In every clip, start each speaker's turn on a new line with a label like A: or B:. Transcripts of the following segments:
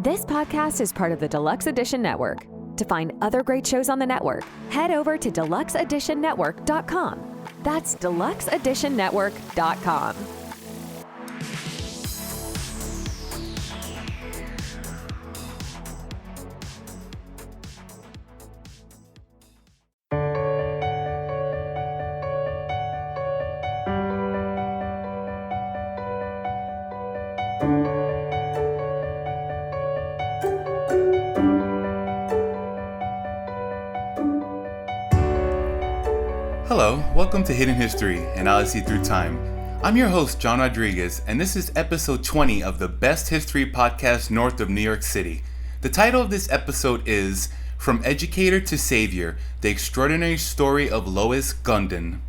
A: This podcast is part of the Deluxe Edition Network. To find other great shows on the network, head over to deluxeeditionnetwork.com. That's deluxeeditionnetwork.com.
B: Hello, welcome to Hidden History and Odyssey Through Time. I'm your host, John Rodriguez, and this is episode 20 of the best history podcast north of New York City. The title of this episode is From Educator to Savior, The Extraordinary Story of Lois Gunden.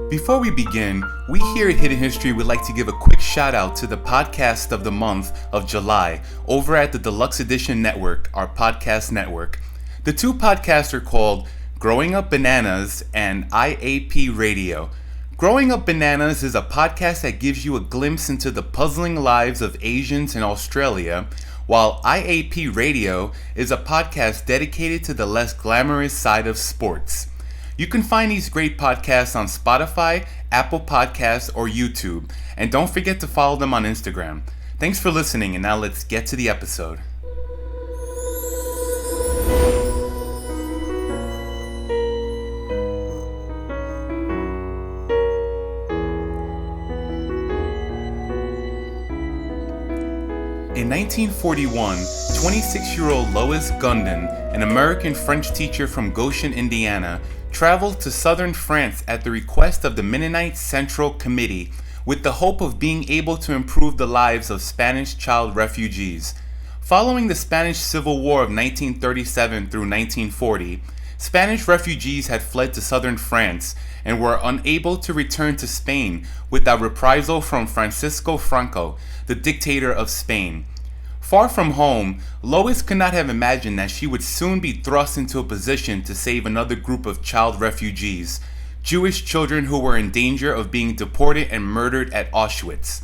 B: Before we begin, we here at Hidden History would like to give a quick shout out to the podcast of the month of July over at the Deluxe Edition Network, our podcast network. The two podcasts are called Growing Up Bananas and IAP Radio. Growing Up Bananas is a podcast that gives you a glimpse into the puzzling lives of Asians in Australia, while IAP Radio is a podcast dedicated to the less glamorous side of sports. You can find these great podcasts on Spotify, Apple Podcasts, or YouTube. And don't forget to follow them on Instagram. Thanks for listening, and now let's get to the episode. In 1941, 26-year-old Lois Gunden, an American French teacher from Goshen, Indiana, traveled to southern France at the request of the Mennonite Central Committee with the hope of being able to improve the lives of Spanish child refugees. Following the Spanish Civil War of 1937 through 1940, Spanish refugees had fled to southern France and were unable to return to Spain without reprisal from Francisco Franco, the dictator of Spain. Far from home, Lois could not have imagined that she would soon be thrust into a position to save another group of child refugees, Jewish children who were in danger of being deported and murdered at Auschwitz.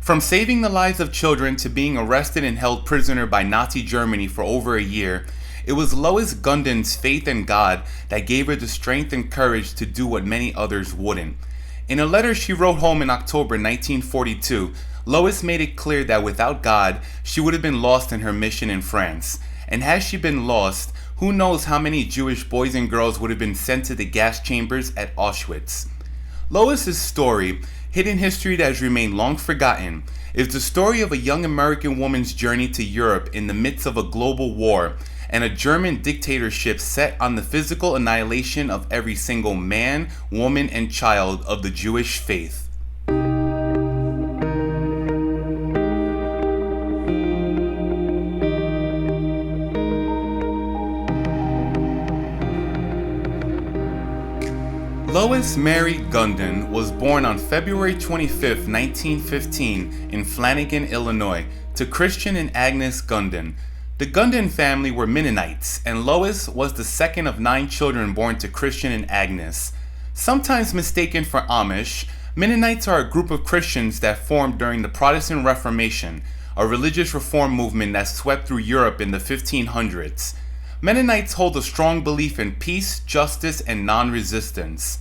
B: From saving the lives of children to being arrested and held prisoner by Nazi Germany for over a year, it was Lois Gunden's faith in God that gave her the strength and courage to do what many others wouldn't. In a letter she wrote home in October 1942, Lois made it clear that without God, she would have been lost in her mission in France. And had she been lost, who knows how many Jewish boys and girls would have been sent to the gas chambers at Auschwitz. Lois's story, hidden history that has remained long forgotten, is the story of a young American woman's journey to Europe in the midst of a global war and a German dictatorship set on the physical annihilation of every single man, woman, and child of the Jewish faith. Lois Mary Gunden was born on February 25, 1915 in Flanagan, Illinois, to Christian and Agnes Gunden. The Gunden family were Mennonites, and Lois was the second of 9 children born to Christian and Agnes. Sometimes mistaken for Amish, Mennonites are a group of Christians that formed during the Protestant Reformation, a religious reform movement that swept through Europe in the 1500s. Mennonites hold a strong belief in peace, justice, and non-resistance.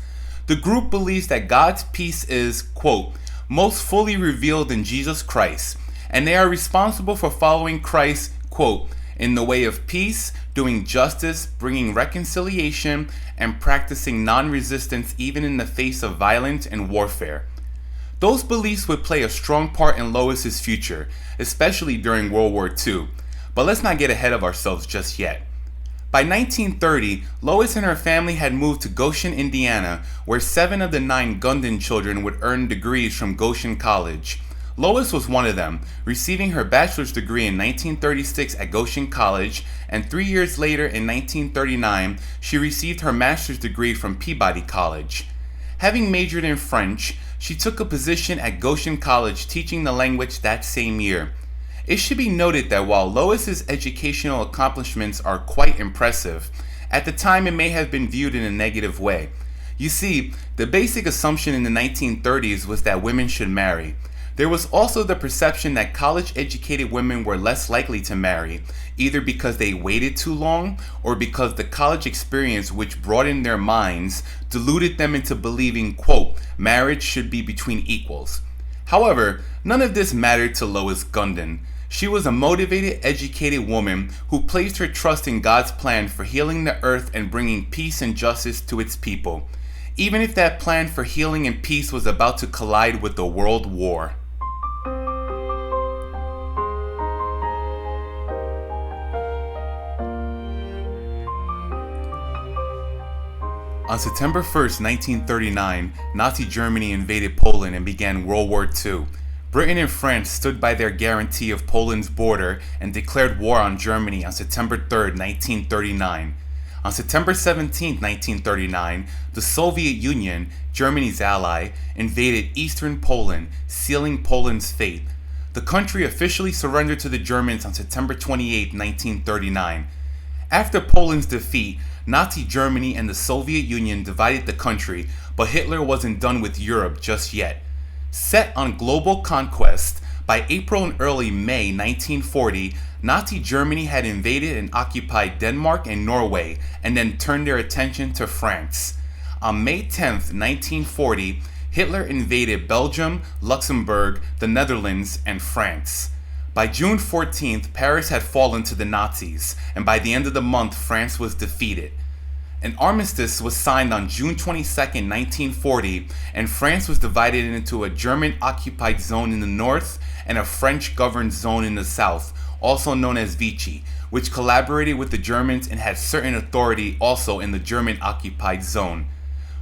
B: The group believes that God's peace is, quote, most fully revealed in Jesus Christ, and they are responsible for following Christ, quote, in the way of peace, doing justice, bringing reconciliation, and practicing non-resistance even in the face of violence and warfare. Those beliefs would play a strong part in Lois's future, especially during World War II. But let's not get ahead of ourselves just yet. By 1930, Lois and her family had moved to Goshen, Indiana, where 7 of the 9 Gunden children would earn degrees from Goshen College. Lois was one of them, receiving her bachelor's degree in 1936 at Goshen College, and 3 years later in 1939, she received her master's degree from Peabody College. Having majored in French, she took a position at Goshen College teaching the language that same year. It should be noted that while Lois's educational accomplishments are quite impressive, At the time, it may have been viewed in a negative way. You see, the basic assumption in the 1930s was that women should marry. There was also the perception that college-educated women were less likely to marry, either because they waited too long or because the college experience, which broadened their minds, deluded them into believing, quote, marriage should be between equals. However, none of this mattered to Lois Gunden. She was a motivated, educated woman who placed her trust in God's plan for healing the earth and bringing peace and justice to its people, even if that plan for healing and peace was about to collide with a world war. On September 1st, 1939, Nazi Germany invaded Poland and began World War II. Britain and France stood by their guarantee of Poland's border and declared war on Germany on September 3rd, 1939. On September 17, 1939, the Soviet Union, Germany's ally, invaded eastern Poland, sealing Poland's fate. The country officially surrendered to the Germans on September 28, 1939. After Poland's defeat, Nazi Germany and the Soviet Union divided the country, but Hitler wasn't done with Europe just yet. Set on global conquest, by April and early May 1940, Nazi Germany had invaded and occupied Denmark and Norway, and then turned their attention to France. On May 10, 1940, Hitler invaded Belgium, Luxembourg, the Netherlands, and France. By June 14th, Paris had fallen to the Nazis, and by the end of the month, France was defeated. An armistice was signed on June 22, 1940, and France was divided into a German-occupied zone in the north and a French-governed zone in the south, also known as Vichy, which collaborated with the Germans and had certain authority also in the German-occupied zone.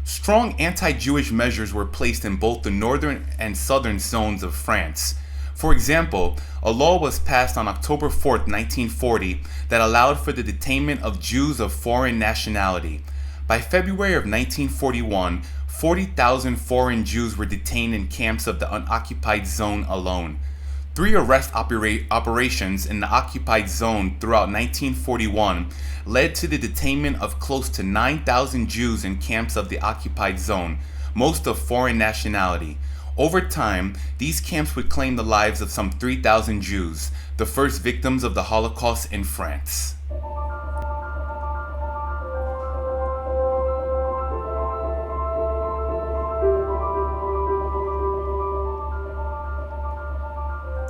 B: Strong anti-Jewish measures were placed in both the northern and southern zones of France. For example, a law was passed on October 4, 1940, that allowed for the detainment of Jews of foreign nationality. By February of 1941, 40,000 foreign Jews were detained in camps of the unoccupied zone alone. 3 arrest operations in the occupied zone throughout 1941 led to the detainment of close to 9,000 Jews in camps of the occupied zone, most of foreign nationality. Over time, these camps would claim the lives of some 3,000 Jews, the first victims of the Holocaust in France.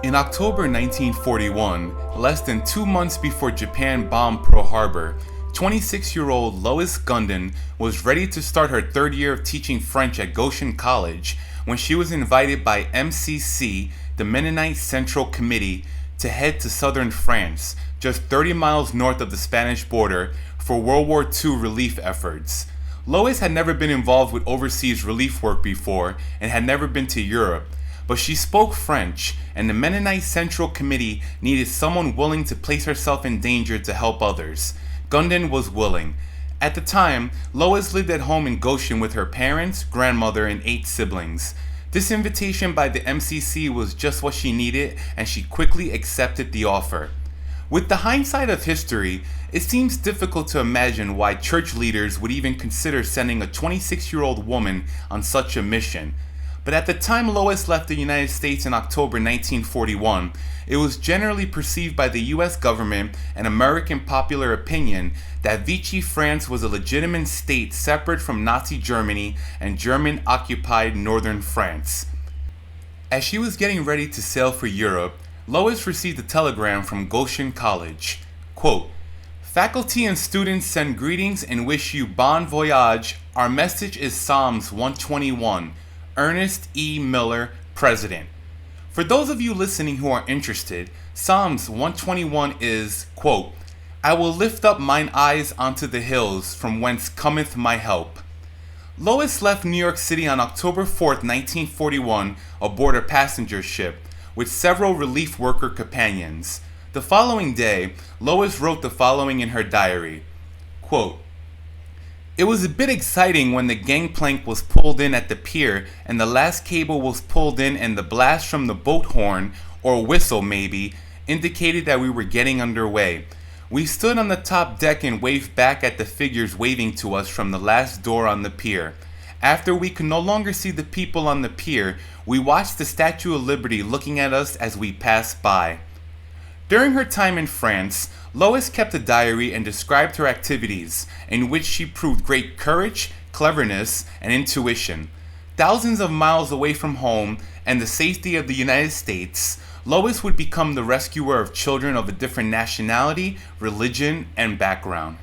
B: In October 1941, less than 2 months before Japan bombed Pearl Harbor, 26-year-old Lois Gunden was ready to start her 3rd year of teaching French at Goshen College when she was invited by MCC, the Mennonite Central Committee, to head to southern France, just 30 miles north of the Spanish border, for World War II relief efforts. Lois had never been involved with overseas relief work before and had never been to Europe, but she spoke French, and the Mennonite Central Committee needed someone willing to place herself in danger to help others. Gunden was willing. At the time, Lois lived at home in Goshen with her parents, grandmother, and 8 siblings. This invitation by the MCC was just what she needed, and she quickly accepted the offer. With the hindsight of history, it seems difficult to imagine why church leaders would even consider sending a 26-year-old woman on such a mission. But at the time Lois left the United States in October 1941, it was generally perceived by the US government and American popular opinion that Vichy France was a legitimate state separate from Nazi Germany and German-occupied northern France. As she was getting ready to sail for Europe, Lois received a telegram from Goshen College. Quote, "Faculty and students send greetings and wish you bon voyage. Our message is Psalms 121. Ernest E. Miller, President." For those of you listening who are interested, Psalms 121 is, quote, "I will lift up mine eyes unto the hills, from whence cometh my help." Lois left New York City on October 4, 1941, aboard a passenger ship, with several relief worker companions. The following day, Lois wrote the following in her diary, quote, "It was a bit exciting when the gangplank was pulled in at the pier and the last cable was pulled in and the blast from the boat horn, or whistle maybe, indicated that we were getting underway. We stood on the top deck and waved back at the figures waving to us from the last door on the pier. After we could no longer see the people on the pier, we watched the Statue of Liberty looking at us as we passed by. During her time in France, Lois kept a diary and described her activities, in which she proved great courage, cleverness, and intuition. Thousands of miles away from home and the safety of the United States, Lois would become the rescuer of children of a different nationality, religion, and background.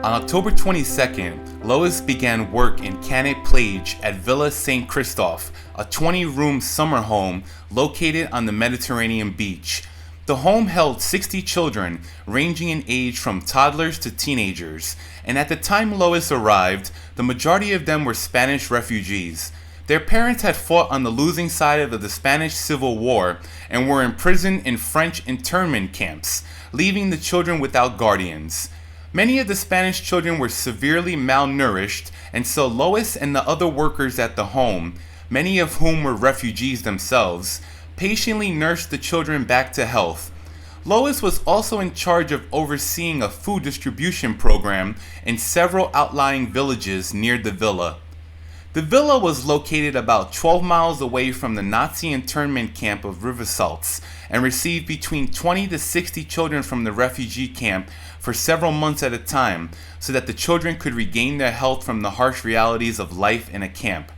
B: On October 22nd, Lois began work in Canet Plage at Villa St. Christophe, a 20-room summer home located on the Mediterranean beach. The home held 60 children, ranging in age from toddlers to teenagers, and at the time Lois arrived, the majority of them were Spanish refugees. Their parents had fought on the losing side of the Spanish Civil War and were imprisoned in French internment camps, leaving the children without guardians. Many of the Spanish children were severely malnourished, and so Lois and the other workers at the home, many of whom were refugees themselves, patiently nursed the children back to health. Lois was also in charge of overseeing a food distribution program in several outlying villages near the villa. The villa was located about 12 miles away from the Nazi internment camp of Rivesaltes and received between 20 to 60 children from the refugee camp for several months at a time so that the children could regain their health from the harsh realities of life in a camp.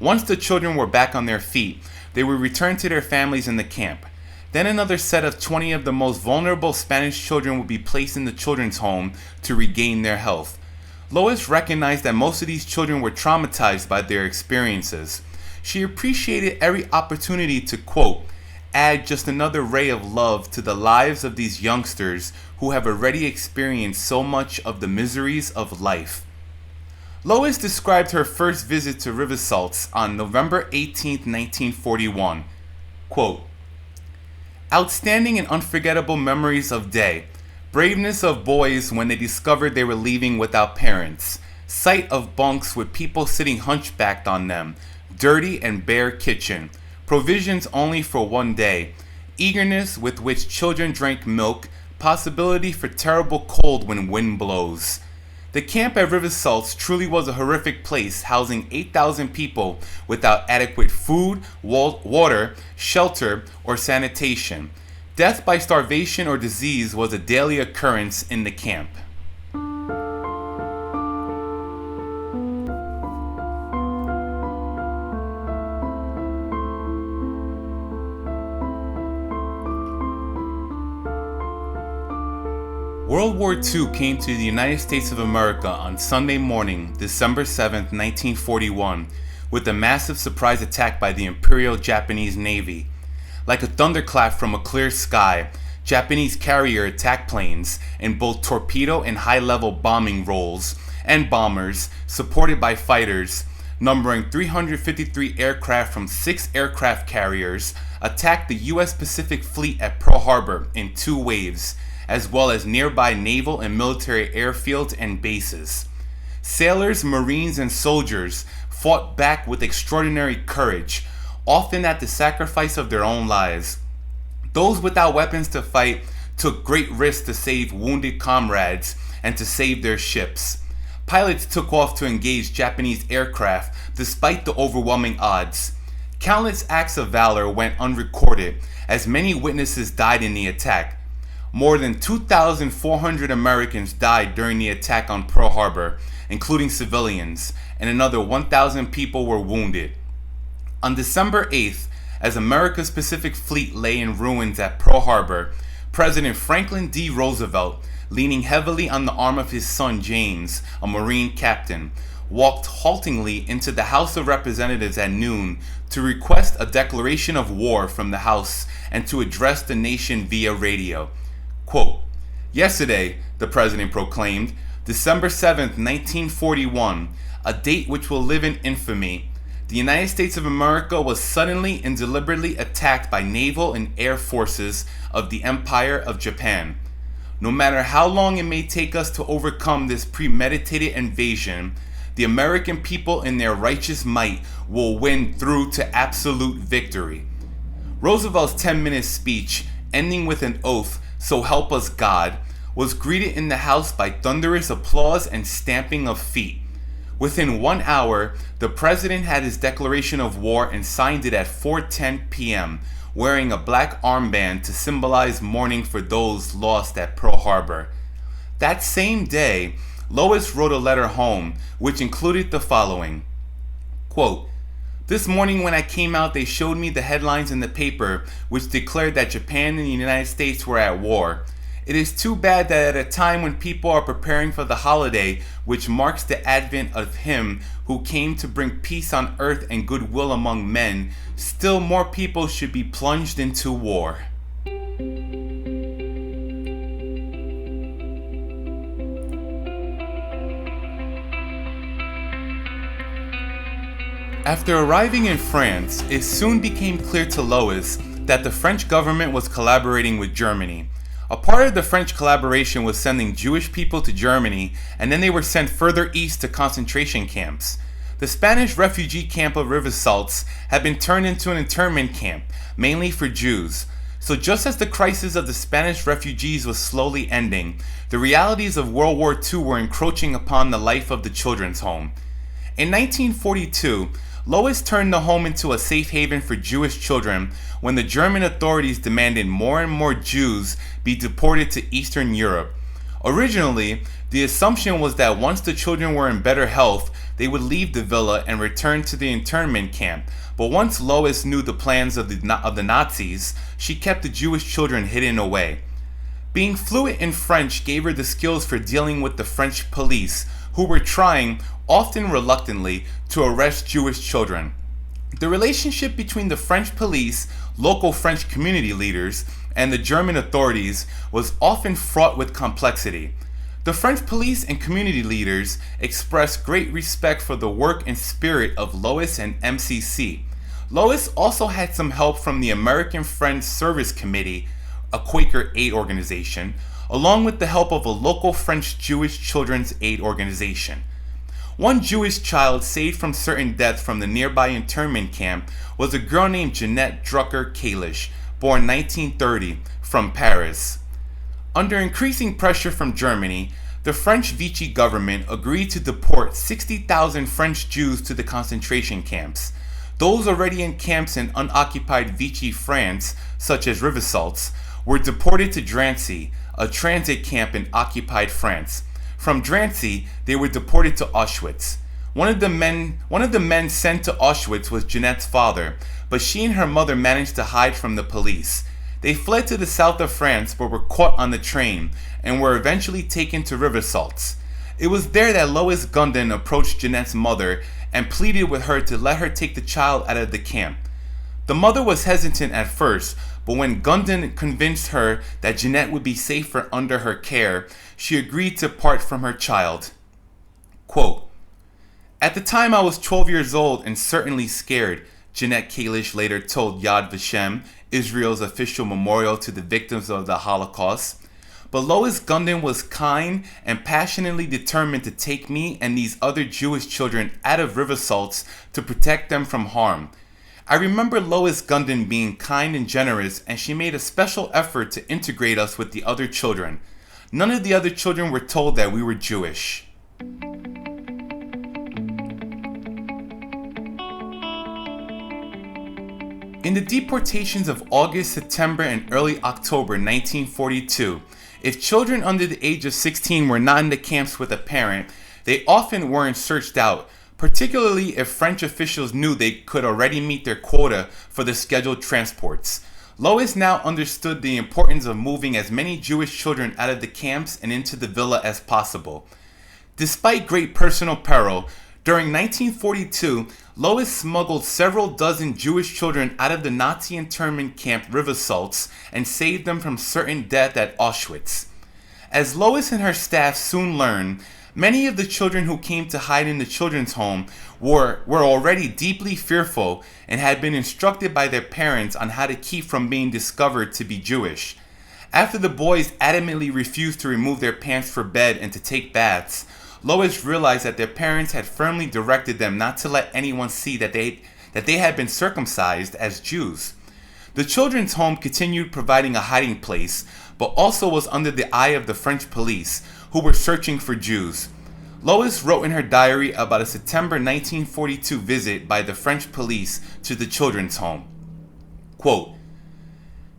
B: Once the children were back on their feet, they would return to their families in the camp. Then another set of 20 of the most vulnerable Spanish children would be placed in the children's home to regain their health. Lois recognized that most of these children were traumatized by their experiences. She appreciated every opportunity to, quote, add just another ray of love to the lives of these youngsters who have already experienced so much of the miseries of life. Lois described her first visit to Rivesaltes on November 18, 1941. Quote, outstanding and unforgettable memories of day. Braveness of boys when they discovered they were leaving without parents. Sight of bunks with people sitting hunchbacked on them. Dirty and bare kitchen. Provisions only for one day. Eagerness with which children drank milk. Possibility for terrible cold when wind blows. The camp at Rivesaltes truly was a horrific place, housing 8,000 people without adequate food, water, shelter, or sanitation. Death by starvation or disease was a daily occurrence in the camp. World War II came to the United States of America on Sunday morning, December 7, 1941, with a massive surprise attack by the Imperial Japanese Navy. Like a thunderclap from a clear sky, Japanese carrier attack planes in both torpedo and high-level bombing roles and bombers, supported by fighters, numbering 353 aircraft from 6 aircraft carriers, attacked the U.S. Pacific Fleet at Pearl Harbor in 2 waves, as well as nearby naval and military airfields and bases. Sailors, Marines, and soldiers fought back with extraordinary courage, often at the sacrifice of their own lives. Those without weapons to fight took great risks to save wounded comrades and to save their ships. Pilots took off to engage Japanese aircraft despite the overwhelming odds. Countless acts of valor went unrecorded as many witnesses died in the attack. More than 2,400 Americans died during the attack on Pearl Harbor, including civilians, and another 1,000 people were wounded. On December 8th, as America's Pacific Fleet lay in ruins at Pearl Harbor, President Franklin D. Roosevelt, leaning heavily on the arm of his son James, a Marine captain, walked haltingly into the House of Representatives at noon to request a declaration of war from the House and to address the nation via radio. Quote, yesterday, the president proclaimed, December 7th, 1941, a date which will live in infamy, the United States of America was suddenly and deliberately attacked by naval and air forces of the Empire of Japan. No matter how long it may take us to overcome this premeditated invasion, the American people in their righteous might will win through to absolute victory. Roosevelt's 10-minute speech, ending with an oath, "So help us God," was greeted in the House by thunderous applause and stamping of feet. Within 1 hour, the president had his declaration of war and signed it at 4:10 p.m., wearing a black armband to symbolize mourning for those lost at Pearl Harbor. That same day, Lois wrote a letter home, which included the following, quote, "This morning when I came out, they showed me the headlines in the paper which declared that Japan and the United States were at war. It is too bad that at a time when people are preparing for the holiday which marks the advent of Him who came to bring peace on earth and goodwill among men, still more people should be plunged into war." After arriving in France, it soon became clear to Lois that the French government was collaborating with Germany. A part of the French collaboration was sending Jewish people to Germany, and then they were sent further east to concentration camps. The Spanish refugee camp of Rivesaltes had been turned into an internment camp, mainly for Jews. So just as the crisis of the Spanish refugees was slowly ending, the realities of World War II were encroaching upon the life of the children's home. In 1942, Lois turned the home into a safe haven for Jewish children when the German authorities demanded more and more Jews be deported to Eastern Europe. Originally, the assumption was that once the children were in better health, they would leave the villa and return to the internment camp. But once Lois knew the plans of the Nazis, she kept the Jewish children hidden away. Being fluent in French gave her the skills for dealing with the French police, who were trying, often reluctantly, to arrest Jewish children. The relationship between the French police, local French community leaders, and the German authorities was often fraught with complexity. The French police and community leaders expressed great respect for the work and spirit of Lois and MCC. Lois also had some help from the American Friends Service Committee, a Quaker aid organization, along with the help of a local French Jewish children's aid organization. One Jewish child saved from certain death from the nearby internment camp was a girl named Jeanette Drucker Kalish, born 1930, from Paris. Under increasing pressure from Germany, the French Vichy government agreed to deport 60,000 French Jews to the concentration camps. Those already in camps in unoccupied Vichy France, such as Rivesaltes, were deported to Drancy, a transit camp in occupied France. From Drancy, they were deported to Auschwitz. One of the men sent to Auschwitz was Jeanette's father, but she and her mother managed to hide from the police. They fled to the south of France but were caught on the train and were eventually taken to Rivesaltes. It was there that Lois Gunden approached Jeanette's mother and pleaded with her to let her take the child out of the camp. The mother was hesitant at first, but when Gunden convinced her that Jeanette would be safer under her care, she agreed to part from her child. Quote, "At the time I was 12 years old and certainly scared," Jeanette Kalish later told Yad Vashem, Israel's official memorial to the victims of the Holocaust. But Lois Gunden was kind and passionately determined to take me and these other Jewish children out of Rivesaltes to protect them from harm. I remember Lois Gunden being kind and generous, and she made a special effort to integrate us with the other children. None of the other children were told that we were Jewish. In the deportations of August, September, and early October 1942, if children under the age of 16 were not in the camps with a parent, they often weren't searched out, particularly if French officials knew they could already meet their quota for the scheduled transports. Lois now understood the importance of moving as many Jewish children out of the camps and into the villa as possible. Despite great personal peril, during 1942, Lois smuggled several dozen Jewish children out of the Nazi internment camp Rivesaltes and saved them from certain death at Auschwitz. As Lois and her staff soon learned, many of the children who came to hide in the children's home were already deeply fearful and had been instructed by their parents on how to keep from being discovered to be Jewish. After the boys adamantly refused to remove their pants for bed and to take baths, Lois realized that their parents had firmly directed them not to let anyone see that they had been circumcised as Jews. The children's home continued providing a hiding place, but also was under the eye of the French police, who were searching for Jews. Lois wrote in her diary about a September 1942 visit by the French police to the children's home. Quote,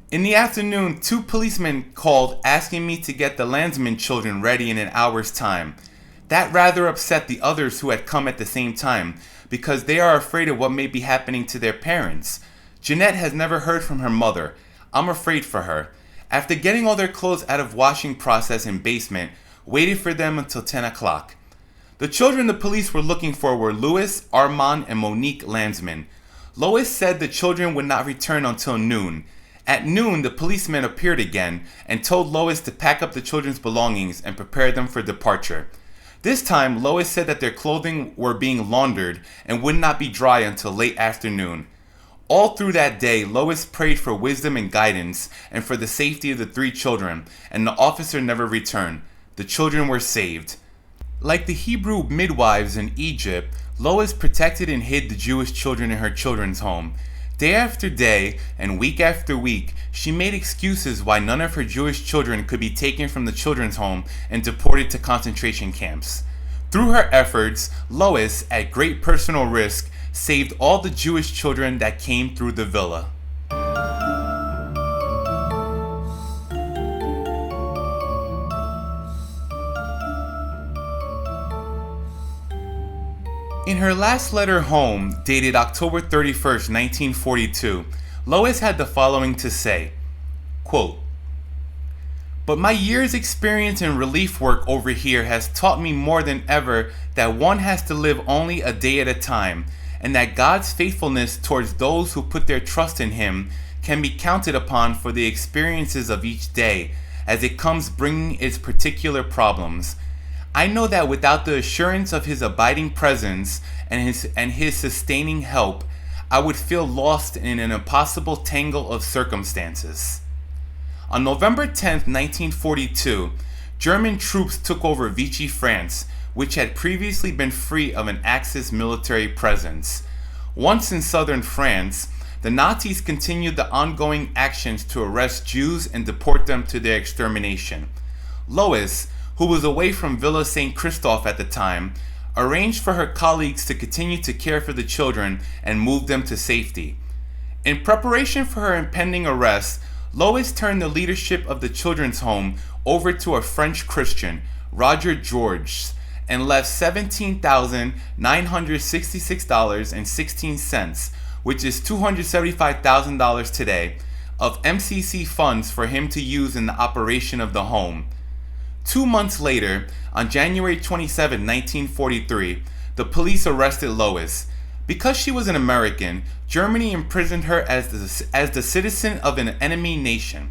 B: "In the afternoon, 2 policemen called asking me to get the Landsman children ready in an hour's time. That rather upset the others who had come at the same time, because they are afraid of what may be happening to their parents. Jeanette has never heard from her mother. I'm afraid for her. After getting all their clothes out of washing process in basement, waited for them until 10 o'clock. The children the police were looking for were Louis, Armand, and Monique Landsman. Lois said the children would not return until noon. At noon, the policemen appeared again and told Lois to pack up the children's belongings and prepare them for departure. This time, Lois said that their clothing were being laundered and would not be dry until late afternoon. All through that day, Lois prayed for wisdom and guidance and for the safety of the 3 children, and the officer never returned. The children were saved. Like the Hebrew midwives in Egypt, Lois protected and hid the Jewish children in her children's home. Day after day and week after week, she made excuses why none of her Jewish children could be taken from the children's home and deported to concentration camps. Through her efforts, Lois, at great personal risk, saved all the Jewish children that came through the villa. In her last letter home, dated October 31st, 1942, Lois had the following to say, quote, "But my year's experience in relief work over here has taught me more than ever that one has to live only a day at a time, and that God's faithfulness towards those who put their trust in Him can be counted upon for the experiences of each day, as it comes bringing its particular problems. I know that without the assurance of His abiding presence and His sustaining help, I would feel lost in an impossible tangle of circumstances." On November 10, 1942, German troops took over Vichy, France, which had previously been free of an Axis military presence. Once in southern France, the Nazis continued the ongoing actions to arrest Jews and deport them to their extermination. Lois, who was away from Villa St. Christophe at the time, arranged for her colleagues to continue to care for the children and move them to safety. In preparation for her impending arrest, Lois turned the leadership of the children's home over to a French Christian, Roger Georges, and left $17,966.16, which is $275,000 today, of MCC funds for him to use in the operation of the home. 2 months later, on January 27, 1943, the police arrested Lois. Because she was an American, Germany imprisoned her as the citizen of an enemy nation.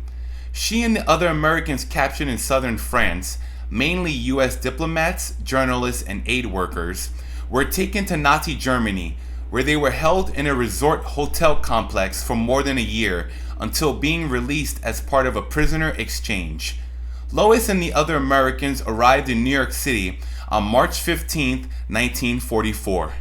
B: She and the other Americans captured in southern France, mainly U.S. diplomats, journalists, and aid workers, were taken to Nazi Germany, where they were held in a resort hotel complex for more than a year until being released as part of a prisoner exchange. Lois and the other Americans arrived in New York City on March 15, 1944.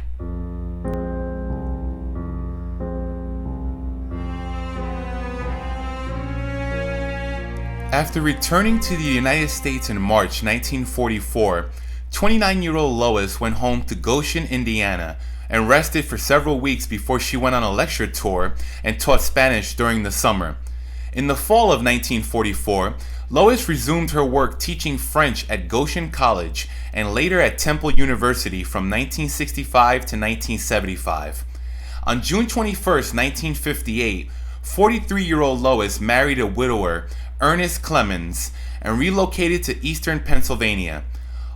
B: After returning to the United States in March 1944, 29-year-old Lois went home to Goshen, Indiana, and rested for several weeks before she went on a lecture tour and taught Spanish during the summer. In the fall of 1944, Lois resumed her work teaching French at Goshen College and later at Temple University from 1965 to 1975. On June 21, 1958, 43-year-old Lois married a widower, Ernest Clemens, and relocated to eastern Pennsylvania.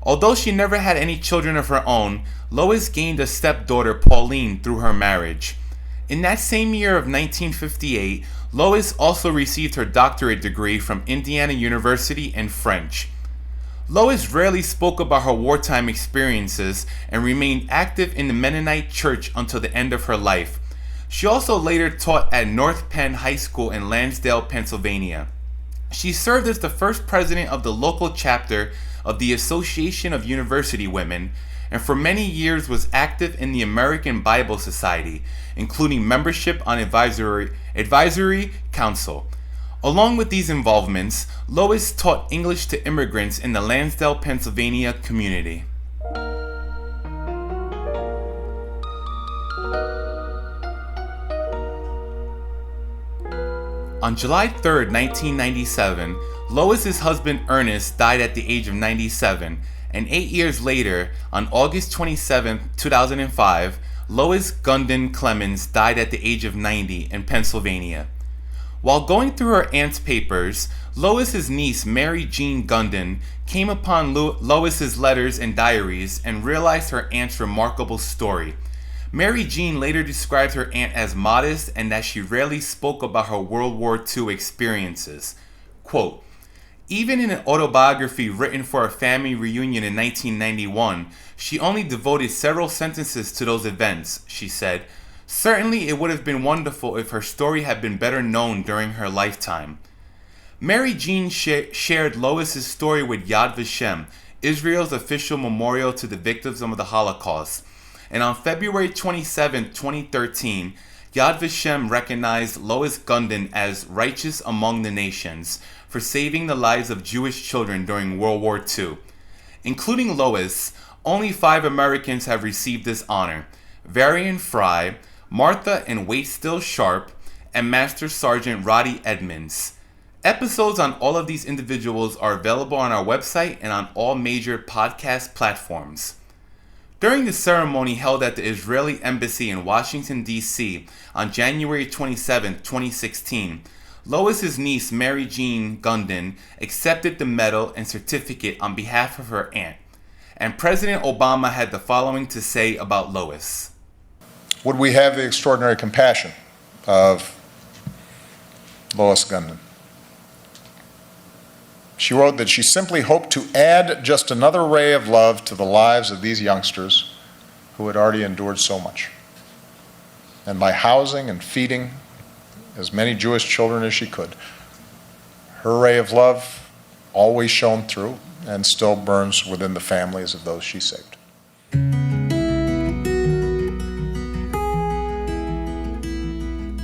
B: Although she never had any children of her own, Lois gained a stepdaughter, Pauline, through her marriage. In that same year of 1958, Lois also received her doctorate degree from Indiana University in French. Lois rarely spoke about her wartime experiences and remained active in the Mennonite Church until the end of her life. She also later taught at North Penn High School in Lansdale, Pennsylvania. She served as the first president of the local chapter of the Association of University Women, and for many years was active in the American Bible Society, including membership on advisory council. Along with these involvements, Lois taught English to immigrants in the Lansdale, Pennsylvania community. On July 3, 1997, Lois's husband Ernest died at the age of 97, and 8 years later, on August 27, 2005, Lois Gunden Clemens died at the age of 90 in Pennsylvania. While going through her aunt's papers, Lois's niece Mary Jean Gunden came upon Lois's letters and diaries and realized her aunt's remarkable story. Mary Jean later described her aunt as modest and that she rarely spoke about her World War II experiences. Quote, "Even in an autobiography written for a family reunion in 1991, she only devoted several sentences to those events," she said. "Certainly it would have been wonderful if her story had been better known during her lifetime." Mary Jean shared Lois's story with Yad Vashem, Israel's official memorial to the victims of the Holocaust. And on February 27, 2013, Yad Vashem recognized Lois Gunden as righteous among the nations for saving the lives of Jewish children during World War II. Including Lois, only 5 Americans have received this honor: Varian Fry, Martha and Waitstill Sharp, and Master Sergeant Roddy Edmonds. Episodes on all of these individuals are available on our website and on all major podcast platforms. During the ceremony held at the Israeli Embassy in Washington, D.C. on January 27, 2016, Lois's niece Mary Jean Gunden accepted the medal and certificate on behalf of her aunt, and President Obama had the following to say about Lois.
C: Would we have the extraordinary compassion of Lois Gunden? She wrote that she simply hoped to add just another ray of love to the lives of these youngsters who had already endured so much. And by housing and feeding as many Jewish children as she could, her ray of love always shone through and still burns within the families of those she saved.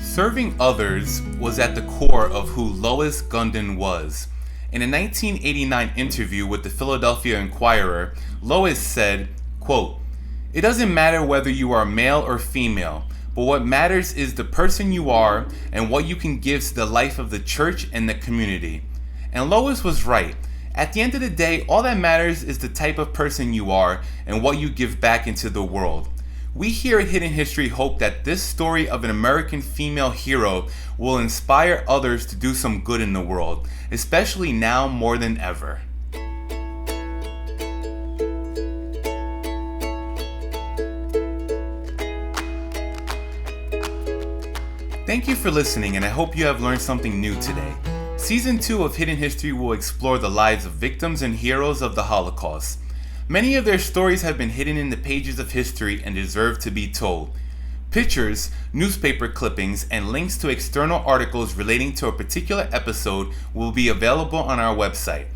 B: Serving others was at the core of who Lois Gunden was. In a 1989 interview with the Philadelphia Inquirer, Lois said, quote, "It doesn't matter whether you are male or female, but what matters is the person you are and what you can give to the life of the church and the community." And Lois was right. At the end of the day, all that matters is the type of person you are and what you give back into the world. We here at Hidden History hope that this story of an American female hero will inspire others to do some good in the world, especially now more than ever. Thank you for listening, and I hope you have learned something new today. Season 2 of Hidden History will explore the lives of victims and heroes of the Holocaust. Many of their stories have been hidden in the pages of history and deserve to be told. Pictures, newspaper clippings, and links to external articles relating to a particular episode will be available on our website.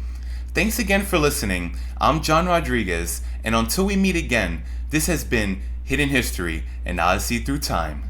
B: Thanks again for listening. I'm John Rodriguez, and until we meet again, this has been Hidden History, an Odyssey Through Time.